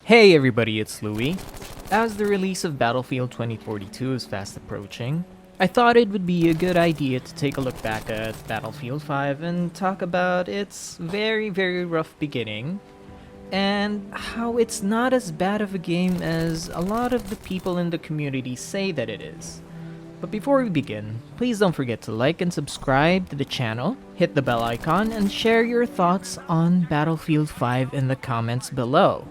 Hey everybody, it's Louie. As the release of Battlefield 2042 is fast approaching, I thought it would be a good idea to take a look back at Battlefield 5 and talk about its very rough beginning, and how it's not as bad of a game as a lot of the people in the community say that it is. But before we begin, please don't forget to like and subscribe to the channel, hit the bell icon, and share your thoughts on Battlefield 5 in the comments below.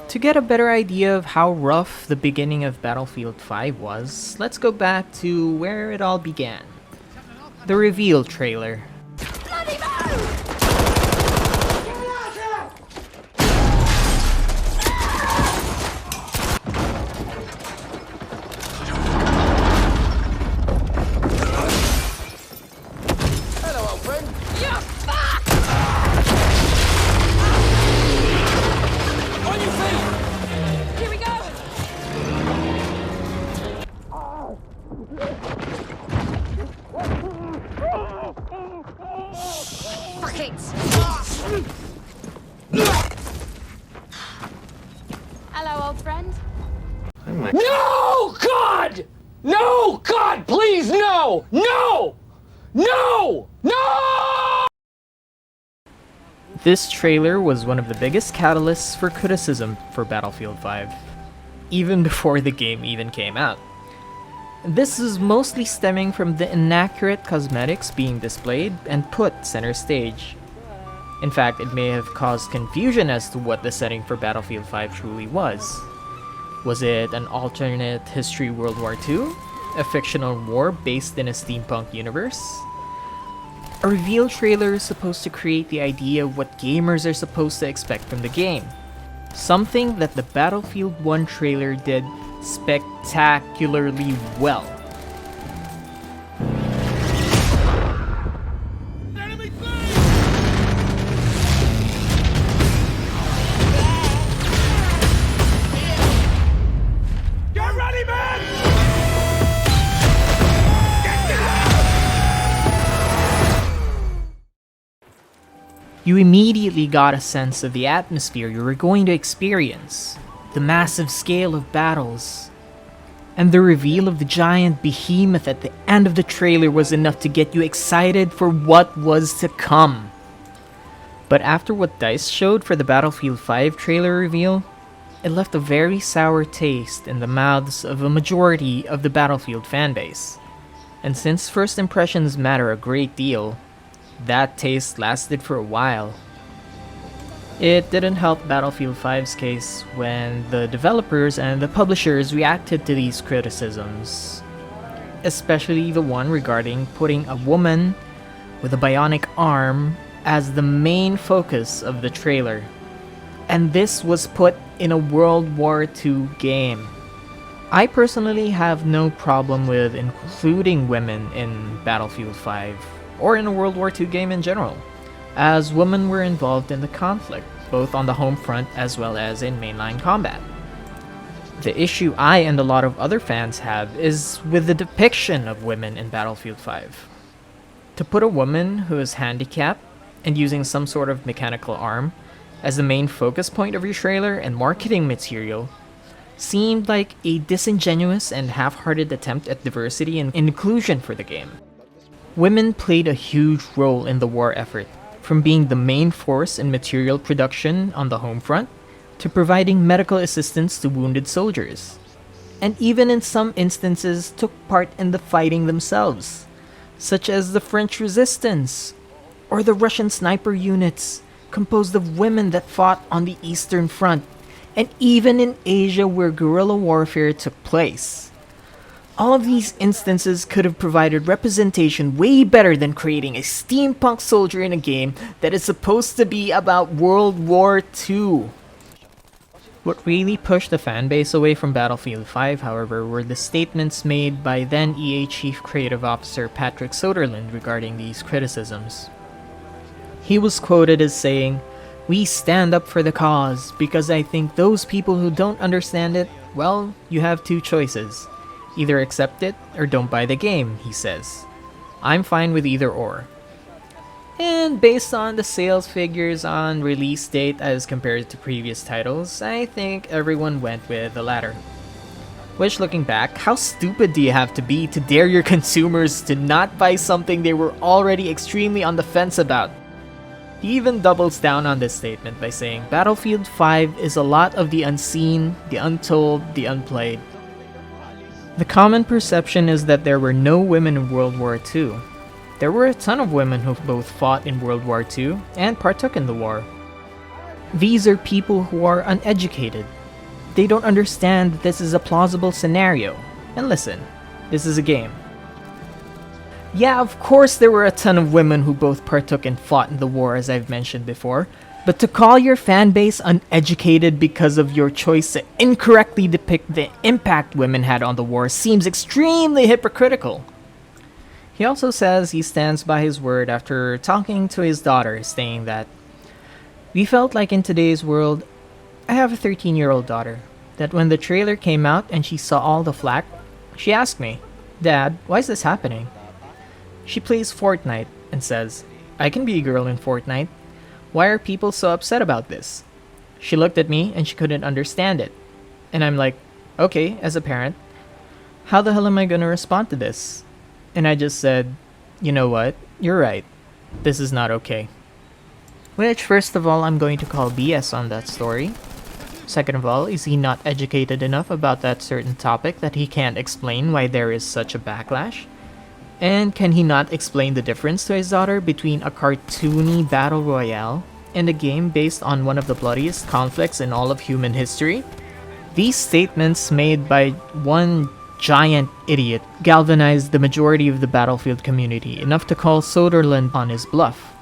To get a better idea of how rough the beginning of Battlefield 5 was, let's go back to where it all began. The reveal trailer. Hello, old friend. No, God! No, God, please, no! No! No! No! This trailer was one of the biggest catalysts for criticism for Battlefield 5, even before the game even came out. This is mostly stemming from the inaccurate cosmetics being displayed and put center stage. In fact, it may have caused confusion as to what the setting for Battlefield 5 truly was. Was it an alternate history World War II? A fictional war based in a steampunk universe? A reveal trailer is supposed to create the idea of what gamers are supposed to expect from the game. Something that the Battlefield 1 trailer did spectacularly well. You immediately got a sense of the atmosphere you were going to experience, the massive scale of battles, and the reveal of the giant behemoth at the end of the trailer was enough to get you excited for what was to come. But after what DICE showed for the Battlefield 5 trailer reveal, it left a very sour taste in the mouths of a majority of the Battlefield fanbase. And since first impressions matter a great deal, that taste lasted for a while. It didn't help Battlefield 5's case when the developers and the publishers reacted to these criticisms, especially the one regarding putting a woman with a bionic arm as the main focus of the trailer. And this was put in a World War II game. I personally have no problem with including women in Battlefield 5, or in a World War II game in general, as women were involved in the conflict, both on the home front as well as in mainline combat. The issue I and a lot of other fans have is with the depiction of women in Battlefield 5. To put a woman who is handicapped and using some sort of mechanical arm as the main focus point of your trailer and marketing material seemed like a disingenuous and half-hearted attempt at diversity and inclusion for the game. Women played a huge role in the war effort, from being the main force in material production on the home front, to providing medical assistance to wounded soldiers, and even in some instances took part in the fighting themselves, such as the French resistance, or the Russian sniper units, composed of women that fought on the Eastern Front, and even in Asia where guerrilla warfare took place. All of these instances could have provided representation way better than creating a steampunk soldier in a game that is supposed to be about World War II. What really pushed the fanbase away from Battlefield 5, however, were the statements made by then EA Chief Creative Officer Patrick Soderlund regarding these criticisms. He was quoted as saying, "We stand up for the cause because I think those people who don't understand it, well, you have two choices. Either accept it or don't buy the game," he says. I'm fine with either or. And based on the sales figures on release date as compared to previous titles, I think everyone went with the latter. Which, looking back, how stupid do you have to be to dare your consumers to not buy something they were already extremely on the fence about? He even doubles down on this statement by saying Battlefield 5 is a lot of the unseen, the untold, the unplayed. The common perception is that there were no women in World War II. There were a ton of women who both fought in World War II and partook in the war. These are people who are uneducated. They don't understand that this is a plausible scenario. And listen, this is a game. Yeah, of course there were a ton of women who both partook and fought in the war, as I've mentioned before, but to call your fanbase uneducated because of your choice to incorrectly depict the impact women had on the war seems extremely hypocritical. He also says he stands by his word after talking to his daughter, saying that, "We felt like in today's world, I have a 13-year-old daughter, that when the trailer came out and she saw all the flack, she asked me, 'Dad, why is this happening?' She plays Fortnite and says, 'I can be a girl in Fortnite. Why are people so upset about this?' She looked at me and she couldn't understand it. And I'm like, okay, as a parent, how the hell am I gonna respond to this?" And I just said, "You know what? You're right. This is not okay." Which, first of all, I'm going to call BS on that story. Second of all, is he not educated enough about that certain topic that he can't explain why there is such a backlash? And can he not explain the difference to his daughter between a cartoony battle royale and a game based on one of the bloodiest conflicts in all of human history? These statements made by one giant idiot galvanized the majority of the Battlefield community enough to call Soderlund on his bluff,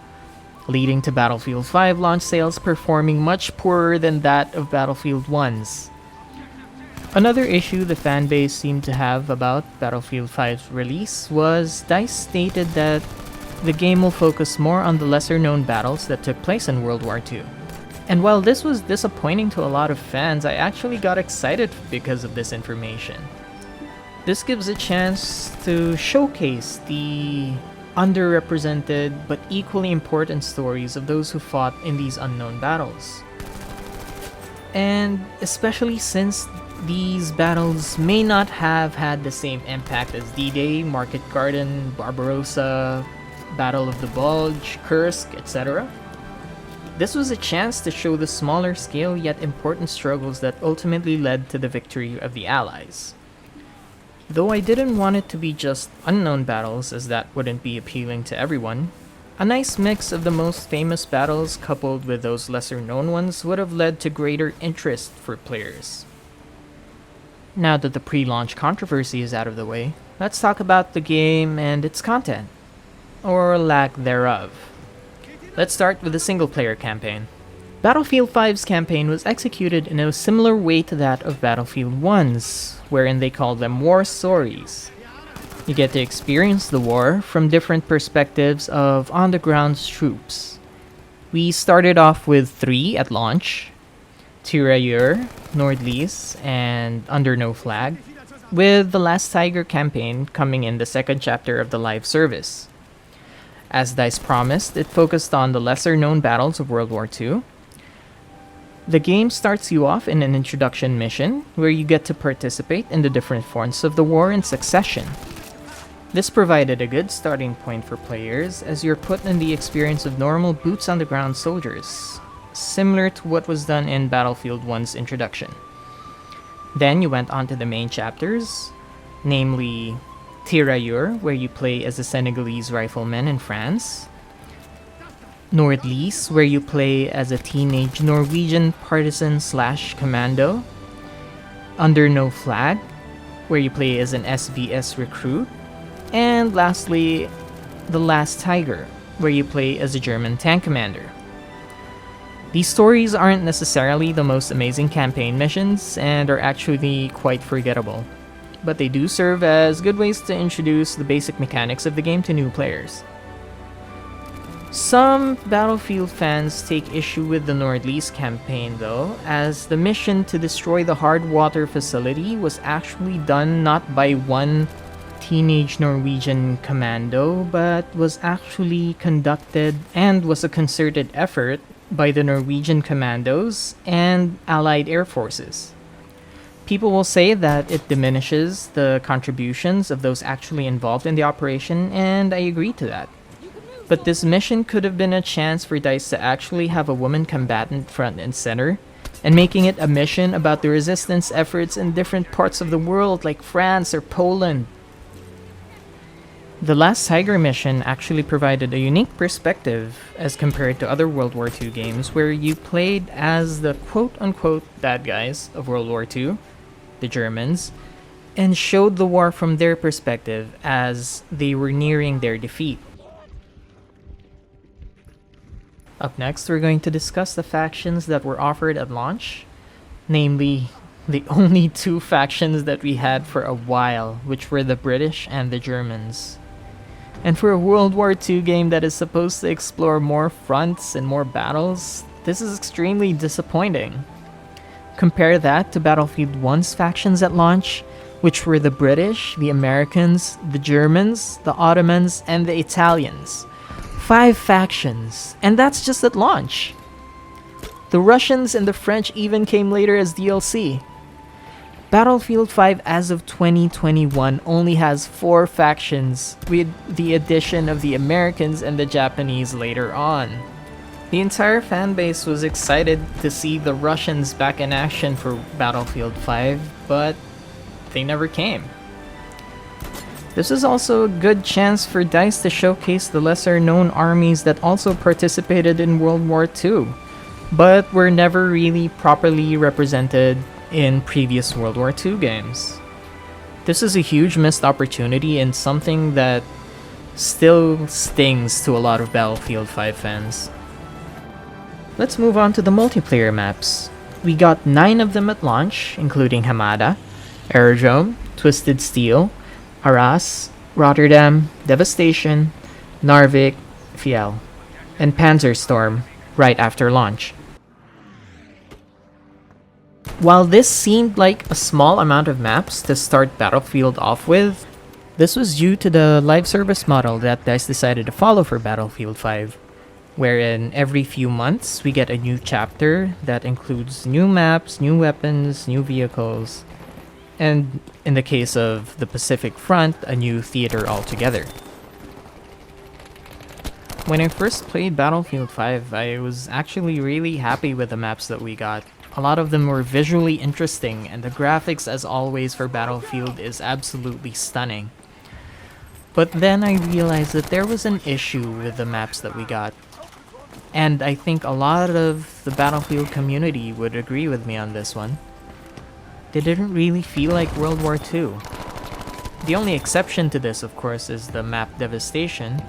leading to Battlefield 5 launch sales performing much poorer than that of Battlefield 1's. Another issue the fanbase seemed to have about Battlefield 5's release was DICE stated that the game will focus more on the lesser-known battles that took place in World War II. And while this was disappointing to a lot of fans, I actually got excited because of this information. This gives a chance to showcase the underrepresented but equally important stories of those who fought in these unknown battles. And especially since these battles may not have had the same impact as D-Day, Market Garden, Barbarossa, Battle of the Bulge, Kursk, etc. This was a chance to show the smaller scale yet important struggles that ultimately led to the victory of the Allies. Though I didn't want it to be just unknown battles, as that wouldn't be appealing to everyone, a nice mix of the most famous battles coupled with those lesser known ones would have led to greater interest for players. Now that the pre-launch controversy is out of the way, let's talk about the game and its content, or lack thereof. Let's start with the single-player campaign. Battlefield 5's campaign was executed in a similar way to that of Battlefield 1's, wherein they call them war stories. You get to experience the war from different perspectives of on-the-ground troops. We started off with 3 at launch: Tirailleur, Nordlies, and Under No Flag, with the Last Tiger campaign coming in the second chapter of the live service. As DICE promised, it focused on the lesser-known battles of World War II. The game starts you off in an introduction mission, where you get to participate in the different fronts of the war in succession. This provided a good starting point for players, as you're put in the experience of normal boots-on-the-ground soldiers, similar to what was done in Battlefield 1's introduction. Then you went on to the main chapters, namely Tirailleur, where you play as a Senegalese rifleman in France; Nordlies, where you play as a teenage Norwegian partisan/commando; Under No Flag, where you play as an SVS recruit; and lastly, The Last Tiger, where you play as a German tank commander. These stories aren't necessarily the most amazing campaign missions and are actually quite forgettable, but they do serve as good ways to introduce the basic mechanics of the game to new players. Some Battlefield fans take issue with the Nordlies campaign though, as the mission to destroy the hard water facility was actually done not by one teenage Norwegian commando, but was actually conducted and was a concerted effort by the Norwegian commandos and Allied air forces. People will say that it diminishes the contributions of those actually involved in the operation, and I agree to that. But this mission could have been a chance for DICE to actually have a woman combatant front and center, and making it a mission about the resistance efforts in different parts of the world like France or Poland. The last Tiger mission actually provided a unique perspective as compared to other World War II games where you played as the quote-unquote bad guys of World War II, the Germans, and showed the war from their perspective as they were nearing their defeat. Up next, we're going to discuss the factions that were offered at launch, namely the only two factions that we had for a while, which were the British and the Germans. And for a World War II game that is supposed to explore more fronts and more battles, this is extremely disappointing. Compare that to Battlefield 1's factions at launch, which were the British, the Americans, the Germans, the Ottomans, and the Italians. 5 factions, and that's just at launch. The Russians and the French even came later as DLC. Battlefield 5 as of 2021 only has 4 factions, with the addition of the Americans and the Japanese later on. The entire fanbase was excited to see the Russians back in action for Battlefield 5, but they never came. This is also a good chance for DICE to showcase the lesser-known armies that also participated in World War II, but were never really properly represented in previous World War II games. This is a huge missed opportunity and something that still stings to a lot of Battlefield 5 fans. Let's move on to the multiplayer maps. We got 9 of them at launch, including Hamada, Aerodrome, Twisted Steel, Arras, Rotterdam, Devastation, Narvik, Fiel, and Panzerstorm right after launch. While this seemed like a small amount of maps to start Battlefield off with, this was due to the live service model that DICE decided to follow for Battlefield 5, wherein every few months we get a new chapter that includes new maps, new weapons, new vehicles, and in the case of the Pacific Front, a new theater altogether. When I first played Battlefield 5, I was actually really happy with the maps that we got. A lot of them were visually interesting, and the graphics, as always for Battlefield, is absolutely stunning. But then I realized that there was an issue with the maps that we got. And I think a lot of the Battlefield community would agree with me on this one. They didn't really feel like World War II. The only exception to this, of course, is the map Devastation,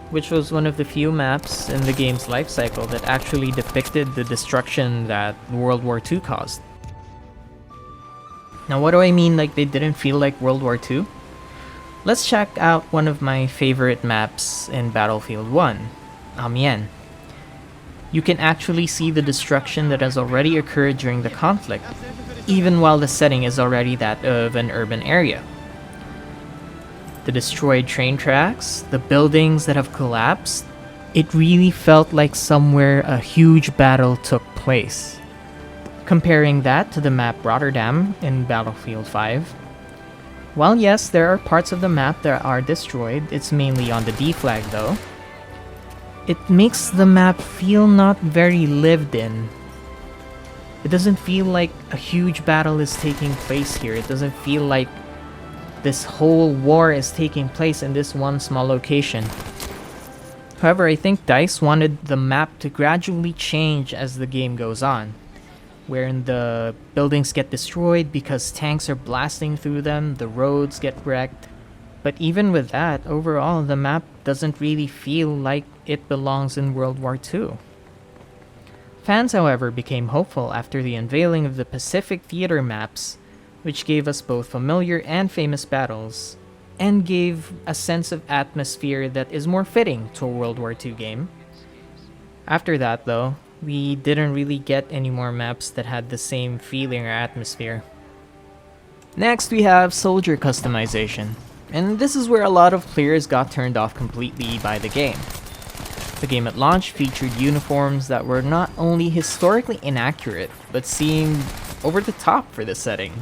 which was one of the few maps in the game's lifecycle that actually depicted the destruction that World War II caused. Now, what do I mean like they didn't feel like World War II? Let's check out one of my favorite maps in Battlefield 1, Amiens. You can actually see the destruction that has already occurred during the conflict, even while the setting is already that of an urban area. The destroyed train tracks, the buildings that have collapsed, it really felt like somewhere a huge battle took place. Comparing that to the map Rotterdam in Battlefield 5, while yes, there are parts of the map that are destroyed, it's mainly on the D flag though, it makes the map feel not very lived in. It doesn't feel like a huge battle is taking place here. It doesn't feel like this whole war is taking place in this one small location. However, I think DICE wanted the map to gradually change as the game goes on, wherein the buildings get destroyed because tanks are blasting through them, the roads get wrecked. But even with that, overall, the map doesn't really feel like it belongs in World War II. Fans, however, became hopeful after the unveiling of the Pacific Theater maps, which gave us both familiar and famous battles, and gave a sense of atmosphere that is more fitting to a World War II game. After that, though, we didn't really get any more maps that had the same feeling or atmosphere. Next, we have soldier customization. and this is where a lot of players got turned off completely by the game. The game at launch featured uniforms that were not only historically inaccurate, but seemed over the top for the setting,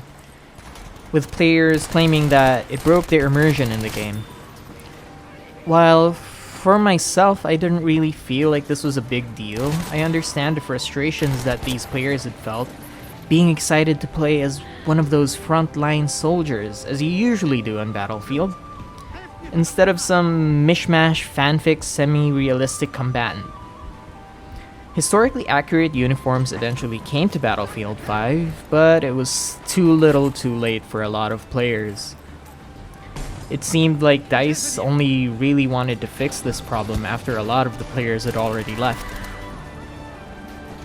with players claiming that it broke their immersion in the game. While for myself, I didn't really feel like this was a big deal. I understand the frustrations that these players had felt, being excited to play as one of those frontline soldiers, as you usually do on Battlefield, instead of some mishmash fanfic semi-realistic combatant. Historically accurate uniforms eventually came to Battlefield 5, but it was too little too late for a lot of players. It seemed like DICE only really wanted to fix this problem after a lot of the players had already left.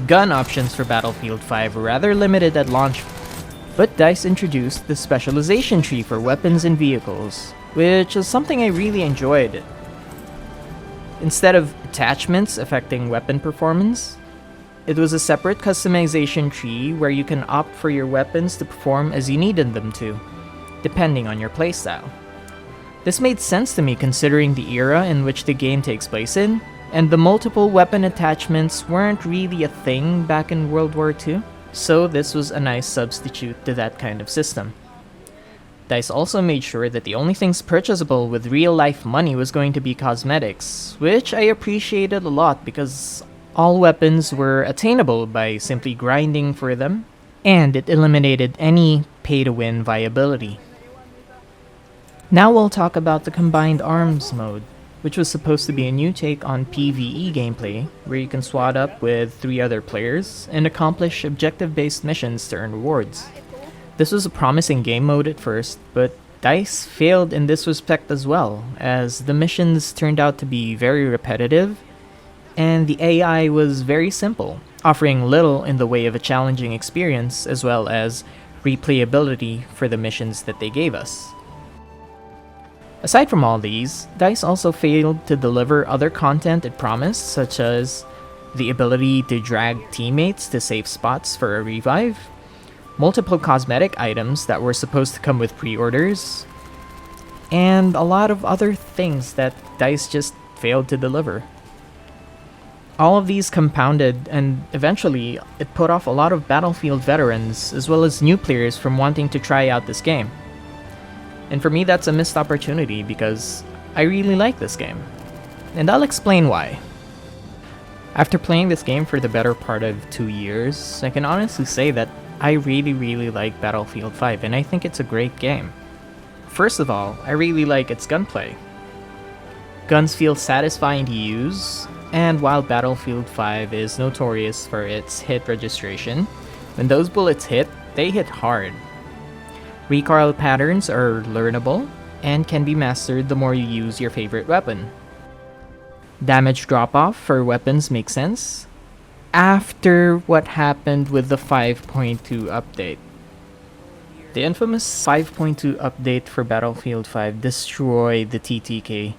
Gun options for Battlefield 5 were rather limited at launch, but DICE introduced the specialization tree for weapons and vehicles, which is something I really enjoyed. Instead of attachments affecting weapon performance, it was a separate customization tree where you can opt for your weapons to perform as you needed them to, depending on your playstyle. This made sense to me considering the era in which the game takes place in, and the multiple weapon attachments weren't really a thing back in World War II, so this was a nice substitute to that kind of system. DICE also made sure that the only things purchasable with real-life money was going to be cosmetics, which I appreciated a lot because all weapons were attainable by simply grinding for them, and it eliminated any pay-to-win viability. Now we'll talk about the Combined Arms mode, which was supposed to be a new take on PvE gameplay, where you can squad up with 3 other players and accomplish objective-based missions to earn rewards. This was a promising game mode at first, but DICE failed in this respect as well, as the missions turned out to be very repetitive, and the AI was very simple, offering little in the way of a challenging experience as well as replayability for the missions that they gave us. Aside from all these, DICE also failed to deliver other content it promised, such as the ability to drag teammates to safe spots for a revive, multiple cosmetic items that were supposed to come with pre-orders, and a lot of other things that DICE just failed to deliver. All of these compounded, and eventually it put off a lot of Battlefield veterans as well as new players from wanting to try out this game. And for me, that's a missed opportunity because I really like this game. And I'll explain why. After playing this game for the better part of 2 years, I can honestly say that I really like Battlefield 5, and I think it's a great game. First of all, I really like its gunplay. Guns feel satisfying to use, and while Battlefield 5 is notorious for its hit registration, when those bullets hit, they hit hard. Recoil patterns are learnable, and can be mastered the more you use your favorite weapon. Damage drop-off for weapons makes sense after what happened with the 5.2 update. The infamous 5.2 update for Battlefield 5 destroyed the TTK,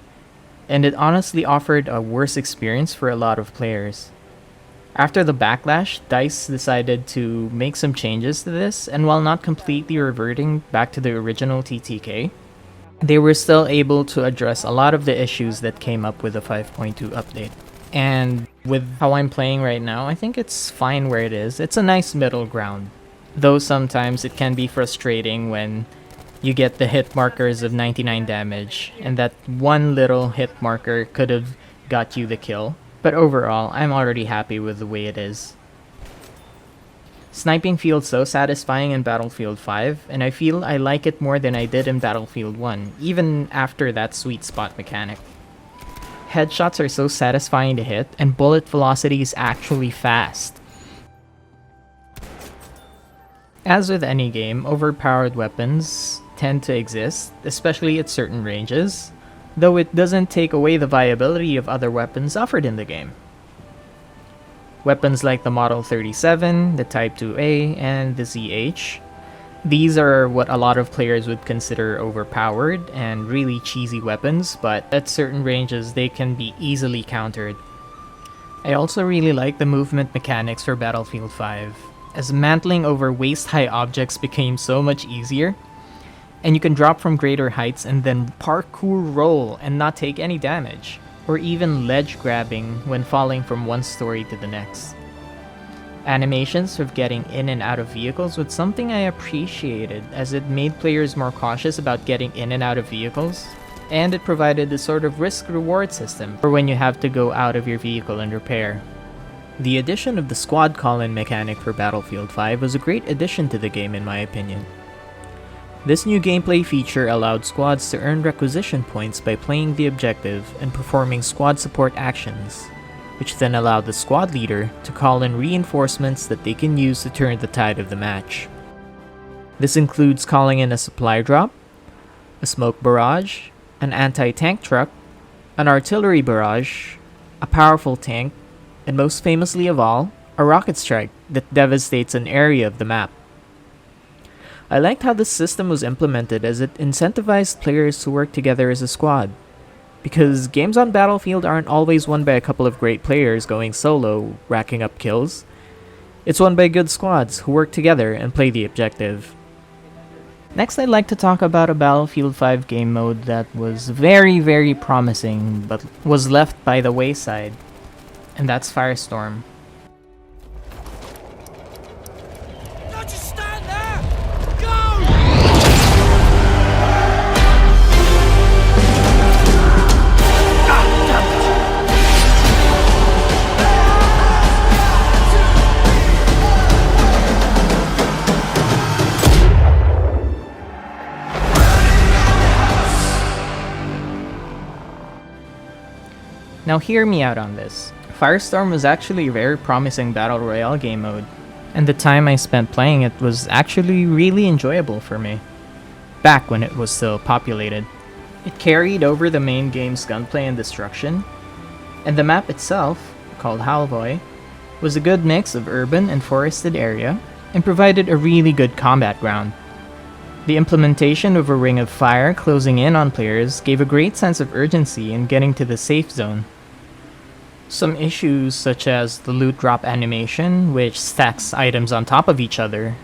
and it honestly offered a worse experience for a lot of players. After the backlash, DICE decided to make some changes to this, and while not completely reverting back to the original TTK, they were still able to address a lot of the issues that came up with the 5.2 update. And with how I'm playing right now, I think it's fine where it is. It's a nice middle ground. Though sometimes it can be frustrating when you get the hit markers of 99 damage, and that one little hit marker could have got you the kill. But overall, I'm already happy with the way it is. Sniping feels so satisfying in Battlefield 5, and I feel I like it more than I did in Battlefield 1, even after that sweet spot mechanic. Headshots are so satisfying to hit, and bullet velocity is actually fast. As with any game, overpowered weapons tend to exist, especially at certain ranges, though it doesn't take away the viability of other weapons offered in the game. Weapons like the Model 37, the Type 2A, and the ZH. These are what a lot of players would consider overpowered and really cheesy weapons, but at certain ranges they can be easily countered. I also really like the movement mechanics for Battlefield 5, as mantling over waist-high objects became so much easier, and you can drop from greater heights and then parkour roll and not take any damage, or even ledge grabbing when falling from one story to the next. Animations of getting in and out of vehicles was something I appreciated, as it made players more cautious about getting in and out of vehicles, and it provided a sort of risk-reward system for when you have to go out of your vehicle and repair. The addition of the squad call-in mechanic for Battlefield 5 was a great addition to the game in my opinion. This new gameplay feature allowed squads to earn requisition points by playing the objective and performing squad support actions, which then allowed the squad leader to call in reinforcements that they can use to turn the tide of the match. This includes calling in a supply drop, a smoke barrage, an anti-tank truck, an artillery barrage, a powerful tank, and most famously of all, a rocket strike that devastates an area of the map. I liked how this system was implemented, as it incentivized players to work together as a squad. Because games on Battlefield aren't always won by a couple of great players going solo, racking up kills. It's won by good squads who work together and play the objective. Next, I'd like to talk about a Battlefield 5 game mode that was very promising but was left by the wayside, and that's Firestorm. Don't just stand there! Go! Now hear me out on this. Firestorm was actually a very promising battle royale game mode, and the time I spent playing it was actually really enjoyable for me, back when it was still populated. It carried over the main game's gunplay and destruction, and the map itself, called Halvoy, was a good mix of urban and forested area, and provided a really good combat ground. The implementation of a ring of fire closing in on players gave a great sense of urgency in getting to the safe zone. Some issues, such as the loot drop animation, which stacks items on top of each other,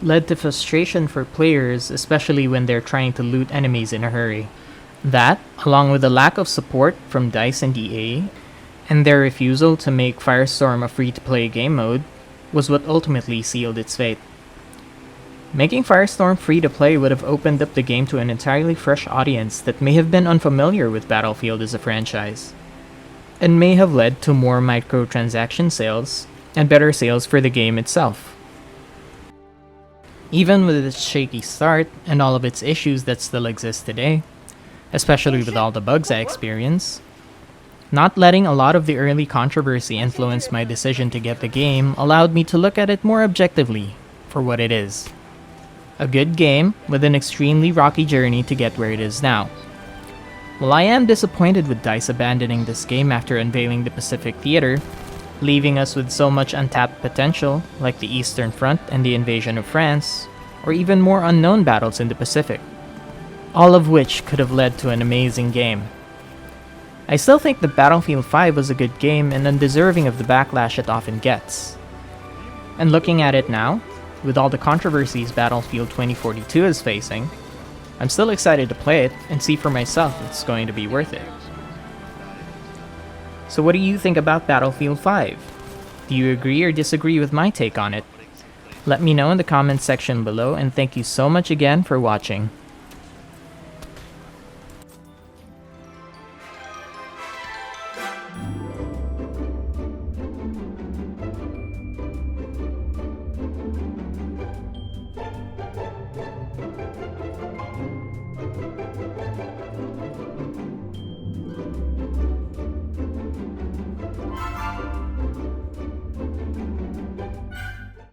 led to frustration for players, especially when they're trying to loot enemies in a hurry. That, along with the lack of support from DICE and EA, and their refusal to make Firestorm a free-to-play game mode, was what ultimately sealed its fate. Making Firestorm free-to-play would have opened up the game to an entirely fresh audience that may have been unfamiliar with Battlefield as a franchise, and may have led to more microtransaction sales and better sales for the game itself. Even with its shaky start and all of its issues that still exist today, especially with all the bugs I experience, not letting a lot of the early controversy influence my decision to get the game allowed me to look at it more objectively for what it is. A good game with an extremely rocky journey to get where it is now. While I am disappointed with DICE abandoning this game after unveiling the Pacific Theater, leaving us with so much untapped potential like the Eastern Front and the invasion of France, or even more unknown battles in the Pacific, all of which could have led to an amazing game. I still think that Battlefield 5 was a good game and undeserving of the backlash it often gets. And looking at it now, with all the controversies Battlefield 2042 is facing, I'm still excited to play it and see for myself if it's going to be worth it. So what do you think about Battlefield 5? Do you agree or disagree with my take on it? Let me know in the comments section below, and thank you so much again for watching.